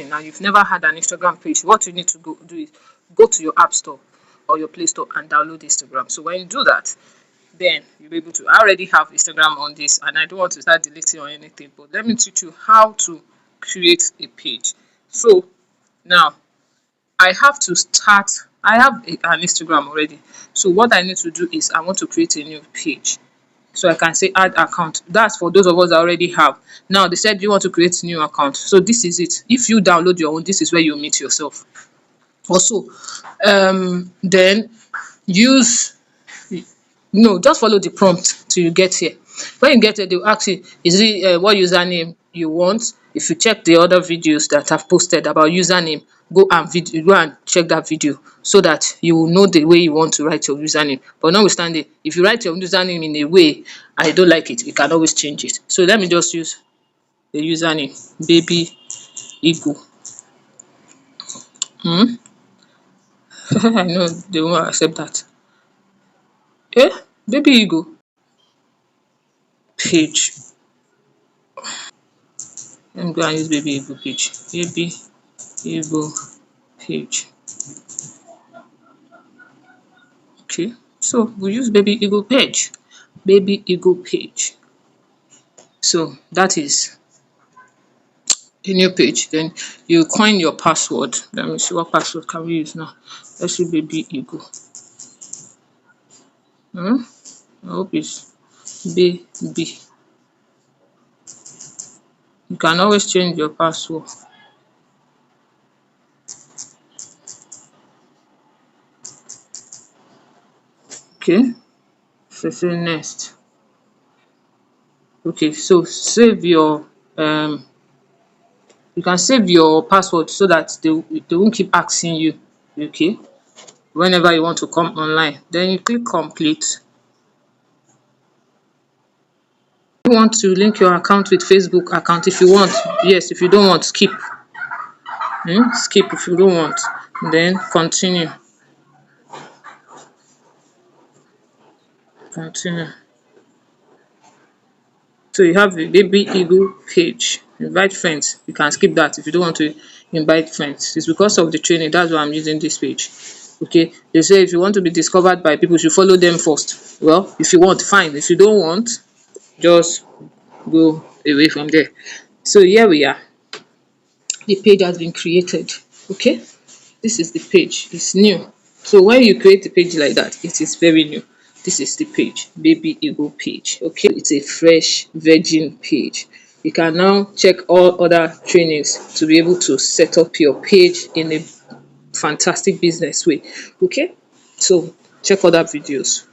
now you've never had an Instagram page, what you need to do is go to your app store or your Play Store and download Instagram. So when you do that, then you'll be able to. I already have Instagram on this, and I don't want to start deleting or anything, but let me teach you how to create a page. So now I have to start. I have an Instagram already. So what I need to do is I want to create a new page. So I can say add account. That's for those of us that already have. Now they said you want to create a new account. So this is it. If you download your own, this is where you meet yourself. Also, then use no, just follow the prompt till you get here. When you get here, they will ask you, is it what username you want? If you check the other videos that I've posted about username, go and check that video so that you will know the way you want to write your username. But notwithstanding, if you write your username in a way I don't like it, you can always change it. So let me just use the username baby eagle. I know they won't accept that. Baby eagle page. Let me go and use baby eagle page. Baby eagle page. Okay, so we use baby eagle page. Baby eagle page. So that is a new page. Then you coin your password. Let me see, what password can we use now? Let's see baby eagle. I hope it's baby. You can always change your password. Okay, so say next. Okay, so save your you can save your password so that they won't keep asking you. Okay, whenever you want to come online, then you click complete. You want to link your account with Facebook account. If you want, yes. If you don't want, skip. Skip if you don't want, then continue. So you have the baby eagle page. Invite friends. You can skip that if you don't want to invite friends. It's because of the training. That's why I'm using this page. Okay. They say if you want to be discovered by people, you should follow them first. Well, if you want, fine. If you don't want, just go away from there. So here we are. The page has been created. Okay. This is the page. It's new. So when you create a page like that, it is very new. This is the page, baby eagle page. Okay, it's a fresh virgin page. You can now check all other trainings to be able to set up your page in a fantastic business way. Okay, so check other videos.